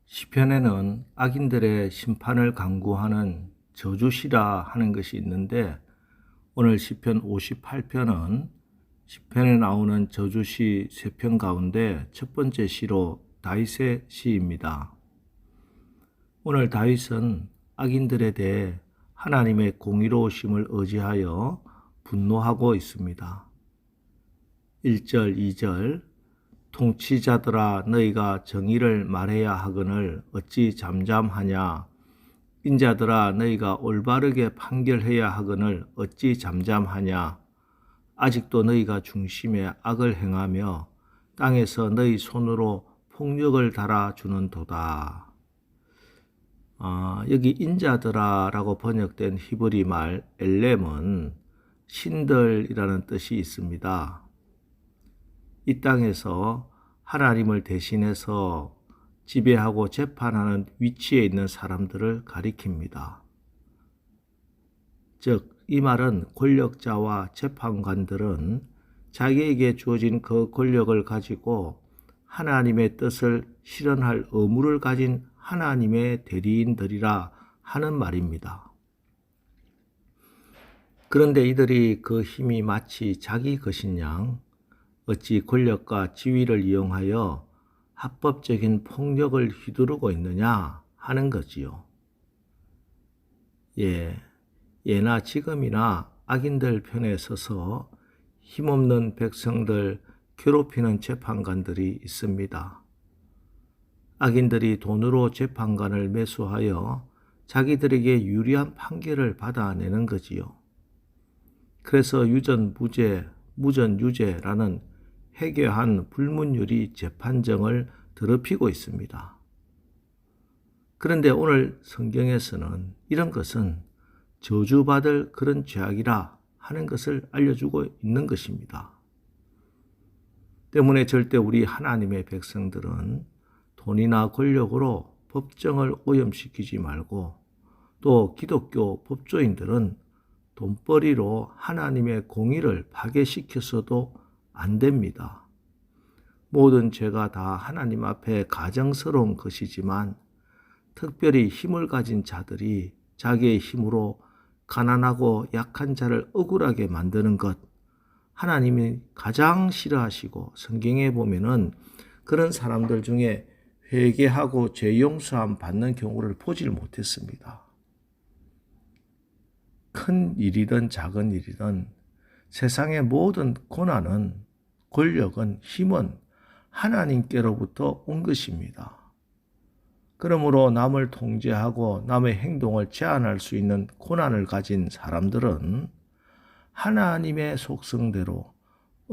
시편에는 악인들의 심판을 강구하는 저주시라 하는 것이 있는데, 오늘 시편 58편은 시편에 나오는 저주시 3편 가운데 첫 번째 시로 다윗의 시입니다. 오늘 다윗은 악인들에 대해 하나님의 공의로우심을 의지하여 분노하고 있습니다. 1절, 2절 통치자들아 너희가 정의를 말해야 하거늘 어찌 잠잠하냐. 인자들아 너희가 올바르게 판결해야 하거늘 어찌 잠잠하냐. 아직도 너희가 중심에 악을 행하며 땅에서 너희 손으로 폭력을 달아주는도다. 여기 인자들아 라고 번역된 히브리 말 엘렘은 신들이라는 뜻이 있습니다. 이 땅에서 하나님을 대신해서 지배하고 재판하는 위치에 있는 사람들을 가리킵니다. 즉, 이 말은 권력자와 재판관들은 자기에게 주어진 그 권력을 가지고 하나님의 뜻을 실현할 의무를 가진 하나님의 대리인들이라 하는 말입니다. 그런데 이들이 그 힘이 마치 자기 것인 양 어찌 권력과 지위를 이용하여 합법적인 폭력을 휘두르고 있느냐 하는 거지요. 예나 지금이나 악인들 편에 서서 힘없는 백성들 괴롭히는 재판관들이 있습니다. 악인들이 돈으로 재판관을 매수하여 자기들에게 유리한 판결을 받아내는 거지요. 그래서 유전무죄, 무전유죄라는 해괴한 불문율이 재판정을 더럽히고 있습니다. 그런데 오늘 성경에서는 이런 것은 저주받을 그런 죄악이라 하는 것을 알려주고 있는 것입니다. 때문에 절대 우리 하나님의 백성들은 돈이나 권력으로 법정을 오염시키지 말고, 또 기독교 법조인들은 돈벌이로 하나님의 공의를 파괴시켜서도 안 됩니다. 모든 죄가 다 하나님 앞에 가정스러운 것이지만 특별히 힘을 가진 자들이 자기의 힘으로 가난하고 약한 자를 억울하게 만드는 것, 하나님이 가장 싫어하시고 성경에 보면은 그런 사람들 중에 회개하고 죄 용서함 받는 경우를 보질 못했습니다. 큰 일이든 작은 일이든 세상의 모든 고난은, 권력은, 힘은 하나님께로부터 온 것입니다. 그러므로 남을 통제하고 남의 행동을 제한할 수 있는 고난을 가진 사람들은 하나님의 속성대로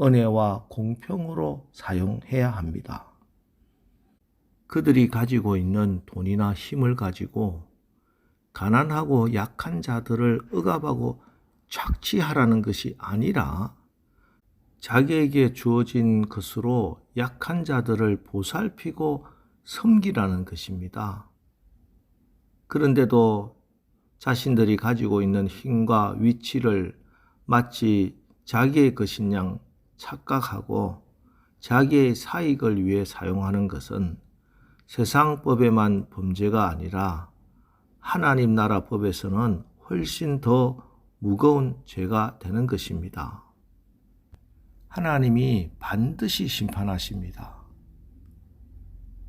은혜와 공평으로 사용해야 합니다. 그들이 가지고 있는 돈이나 힘을 가지고 가난하고 약한 자들을 억압하고 착취하라는 것이 아니라 자기에게 주어진 것으로 약한 자들을 보살피고 섬기라는 것입니다. 그런데도 자신들이 가지고 있는 힘과 위치를 마치 자기의 것인 양 착각하고 자기의 사익을 위해 사용하는 것은 세상 법에만 범죄가 아니라 하나님 나라 법에서는 훨씬 더 무거운 죄가 되는 것입니다. 하나님이 반드시 심판하십니다.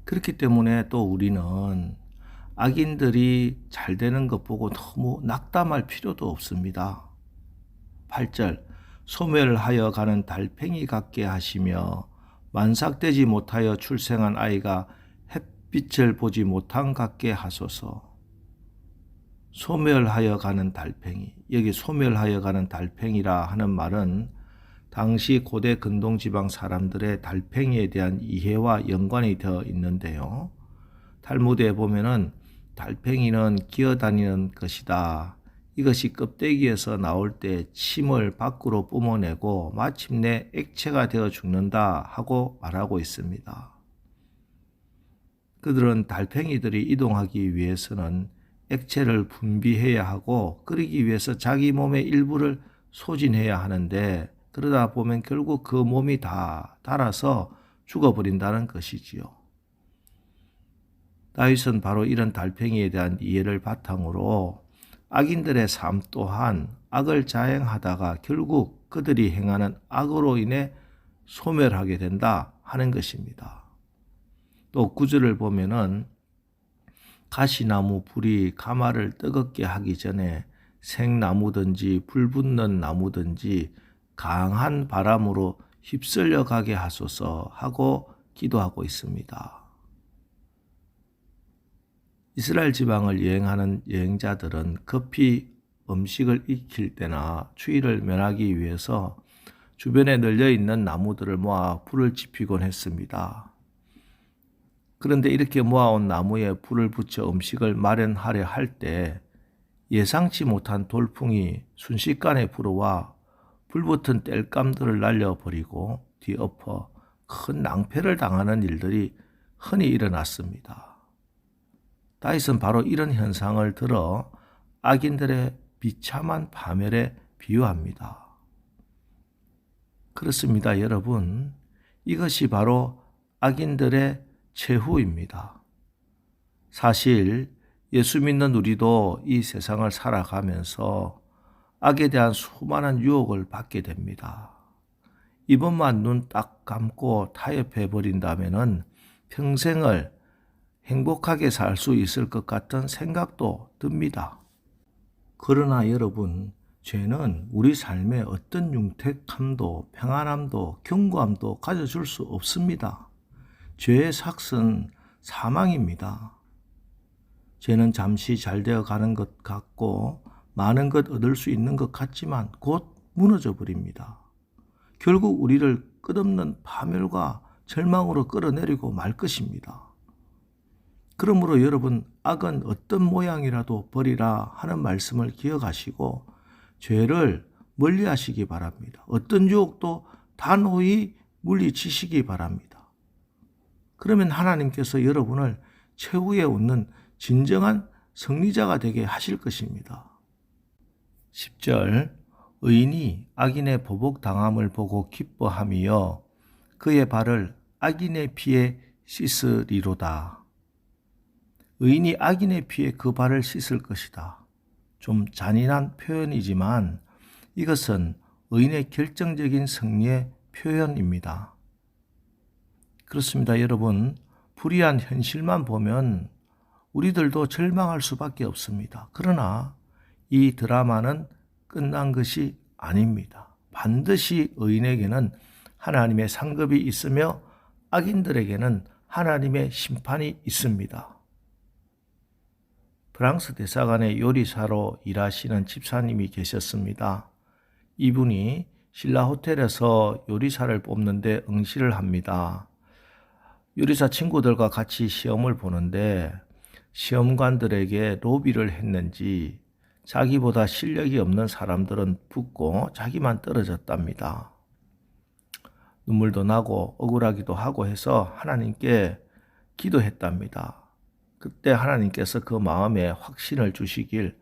그렇기 때문에 또 우리는 악인들이 잘 되는 것 보고 너무 낙담할 필요도 없습니다. 8절 소멸하여 가는 달팽이 같게 하시며 만삭되지 못하여 출생한 아이가 햇빛을 보지 못한 같게 하소서. 소멸하여 가는 달팽이, 여기 소멸하여 가는 달팽이라 하는 말은 당시 고대 근동지방 사람들의 달팽이에 대한 이해와 연관이 되어 있는데요. 탈무드에 보면은 달팽이는 기어다니는 것이다. 이것이 껍데기에서 나올 때 침을 밖으로 뿜어내고 마침내 액체가 되어 죽는다 하고 말하고 있습니다. 그들은 달팽이들이 이동하기 위해서는 액체를 분비해야 하고 끓이기 위해서 자기 몸의 일부를 소진해야 하는데, 그러다 보면 결국 그 몸이 다 닳아서 죽어버린다는 것이지요. 다윗은 바로 이런 달팽이에 대한 이해를 바탕으로 악인들의 삶 또한 악을 자행하다가 결국 그들이 행하는 악으로 인해 소멸하게 된다 하는 것입니다. 또 구절을 보면은 가시나무 불이 가마를 뜨겁게 하기 전에 생나무든지 불 붙는 나무든지 강한 바람으로 휩쓸려 가게 하소서 하고 기도하고 있습니다. 이스라엘 지방을 여행하는 여행자들은 급히 음식을 익힐 때나 추위를 면하기 위해서 주변에 널려있는 나무들을 모아 불을 지피곤 했습니다. 그런데 이렇게 모아온 나무에 불을 붙여 음식을 마련하려 할 때 예상치 못한 돌풍이 순식간에 불어와 불붙은 땔감들을 날려버리고 뒤엎어 큰 낭패를 당하는 일들이 흔히 일어났습니다. 다윗은 바로 이런 현상을 들어 악인들의 비참한 파멸에 비유합니다. 그렇습니다, 여러분. 이것이 바로 악인들의 최후입니다. 사실 예수 믿는 우리도 이 세상을 살아가면서 악에 대한 수많은 유혹을 받게 됩니다. 이번만 눈 딱 감고 타협해 버린다면은 평생을 행복하게 살 수 있을 것 같은 생각도 듭니다. 그러나 여러분, 죄는 우리 삶에 어떤 윤택함도 평안함도 견고함도 가져줄 수 없습니다. 죄의 삭은 사망입니다. 죄는 잠시 잘 되어 가는 것 같고 많은 것 얻을 수 있는 것 같지만 곧 무너져 버립니다. 결국 우리를 끝없는 파멸과 절망으로 끌어내리고 말 것입니다. 그러므로 여러분, 악은 어떤 모양이라도 버리라 하는 말씀을 기억하시고 죄를 멀리하시기 바랍니다. 어떤 유혹도 단호히 물리치시기 바랍니다. 그러면 하나님께서 여러분을 최후에 얻는 진정한 승리자가 되게 하실 것입니다. 10절, 의인이 악인의 보복당함을 보고 기뻐하며 그의 발을 악인의 피에 씻으리로다. 의인이 악인의 피에 그 발을 씻을 것이다. 좀 잔인한 표현이지만 이것은 의인의 결정적인 승리의 표현입니다. 그렇습니다, 여러분. 불의한 현실만 보면 우리들도 절망할 수밖에 없습니다. 그러나 이 드라마는 끝난 것이 아닙니다. 반드시 의인에게는 하나님의 상급이 있으며 악인들에게는 하나님의 심판이 있습니다. 프랑스 대사관의 요리사로 일하시는 집사님이 계셨습니다. 이분이 신라 호텔에서 요리사를 뽑는데 응시를 합니다. 요리사 친구들과 같이 시험을 보는데 시험관들에게 로비를 했는지 자기보다 실력이 없는 사람들은 붙고 자기만 떨어졌답니다. 눈물도 나고 억울하기도 하고 해서 하나님께 기도했답니다. 그때 하나님께서 그 마음에 확신을 주시길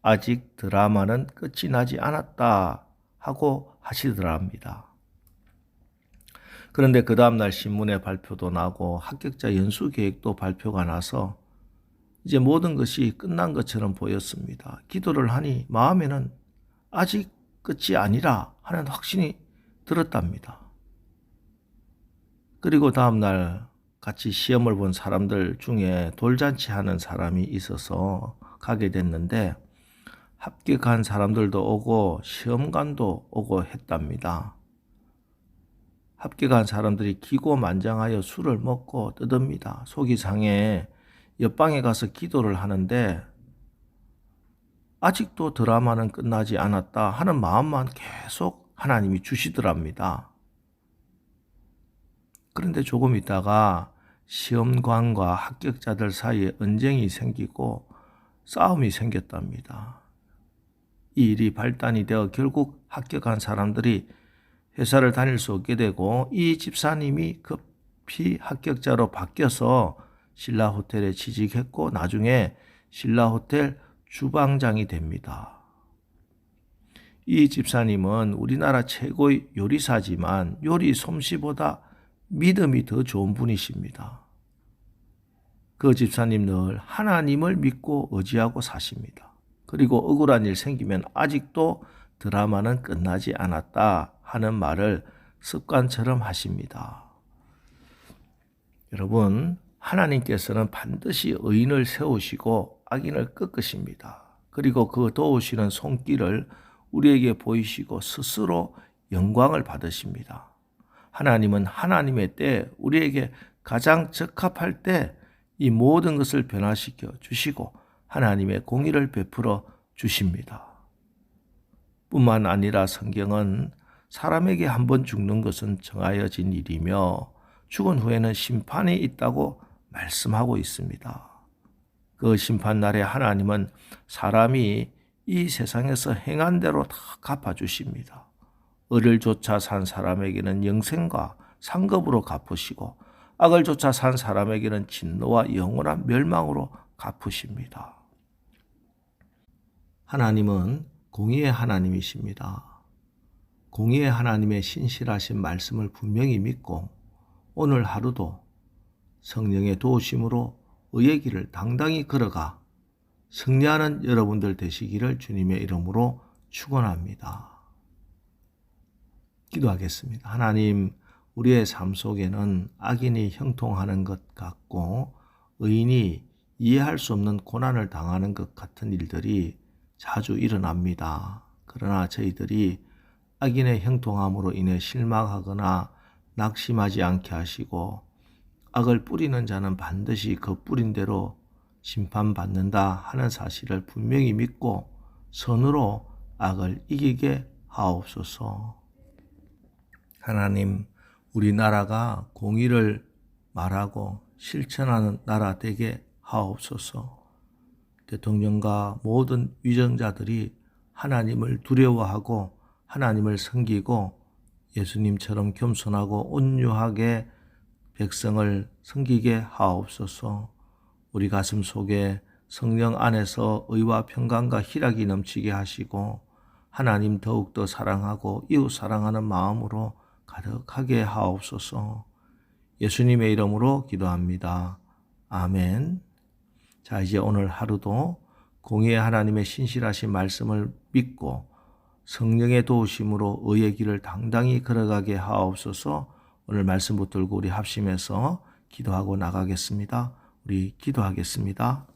아직 드라마는 끝이 나지 않았다 하고 하시더랍니다. 그런데 그 다음날 신문에 발표도 나고 합격자 연수 계획도 발표가 나서 이제 모든 것이 끝난 것처럼 보였습니다. 기도를 하니 마음에는 아직 끝이 아니라 하는 확신이 들었답니다. 그리고 다음날 같이 시험을 본 사람들 중에 돌잔치 하는 사람이 있어서 가게 됐는데 합격한 사람들도 오고 시험관도 오고 했답니다. 합격한 사람들이 기고만장하여 술을 먹고 떠듭니다. 속이 상해 옆방에 가서 기도를 하는데 아직도 드라마는 끝나지 않았다 하는 마음만 계속 하나님이 주시더랍니다. 그런데 조금 있다가 시험관과 합격자들 사이에 언쟁이 생기고 싸움이 생겼답니다. 이 일이 발단이 되어 결국 합격한 사람들이 회사를 다닐 수 없게 되고 이 집사님이 급히 합격자로 바뀌어서 신라호텔에 취직했고 나중에 신라호텔 주방장이 됩니다. 이 집사님은 우리나라 최고의 요리사지만 요리 솜씨보다 믿음이 더 좋은 분이십니다. 그 집사님 늘 하나님을 믿고 의지하고 사십니다. 그리고 억울한 일 생기면 아직도 드라마는 끝나지 않았다 하는 말을 습관처럼 하십니다. 여러분, 하나님께서는 반드시 의인을 세우시고 악인을 꺾으십니다. 그리고 그 도우시는 손길을 우리에게 보이시고 스스로 영광을 받으십니다. 하나님은 하나님의 때 우리에게 가장 적합할 때 이 모든 것을 변화시켜 주시고 하나님의 공의를 베풀어 주십니다. 뿐만 아니라 성경은 사람에게 한 번 죽는 것은 정하여진 일이며 죽은 후에는 심판이 있다고 말씀하고 있습니다. 그 심판날에 하나님은 사람이 이 세상에서 행한 대로 다 갚아주십니다. 의를 쫓아 산 사람에게는 영생과 상급으로 갚으시고 악을 쫓아 산 사람에게는 진노와 영원한 멸망으로 갚으십니다. 하나님은 공의의 하나님이십니다. 공의의 하나님의 신실하신 말씀을 분명히 믿고 오늘 하루도 성령의 도우심으로 의의 길을 당당히 걸어가 승리하는 여러분들 되시기를 주님의 이름으로 축원합니다. 기도하겠습니다. 하나님, 우리의 삶 속에는 악인이 형통하는 것 같고 의인이 이해할 수 없는 고난을 당하는 것 같은 일들이 자주 일어납니다. 그러나 저희들이 악인의 형통함으로 인해 실망하거나 낙심하지 않게 하시고 악을 뿌리는 자는 반드시 그 뿌린 대로 심판받는다 하는 사실을 분명히 믿고 선으로 악을 이기게 하옵소서. 하나님, 우리나라가 공의를 말하고 실천하는 나라 되게 하옵소서. 대통령과 모든 위정자들이 하나님을 두려워하고 하나님을 섬기고 예수님처럼 겸손하고 온유하게 백성을 섬기게 하옵소서. 우리 가슴 속에 성령 안에서 의와 평강과 희락이 넘치게 하시고 하나님 더욱더 사랑하고 이웃 사랑하는 마음으로 가득하게 하옵소서. 예수님의 이름으로 기도합니다. 아멘. 자, 이제 오늘 하루도 공의의 하나님의 신실하신 말씀을 믿고 성령의 도우심으로 의의 길을 당당히 걸어가게 하옵소서. 오늘 말씀 붙들고 우리 합심해서 기도하고 나가겠습니다. 우리 기도하겠습니다.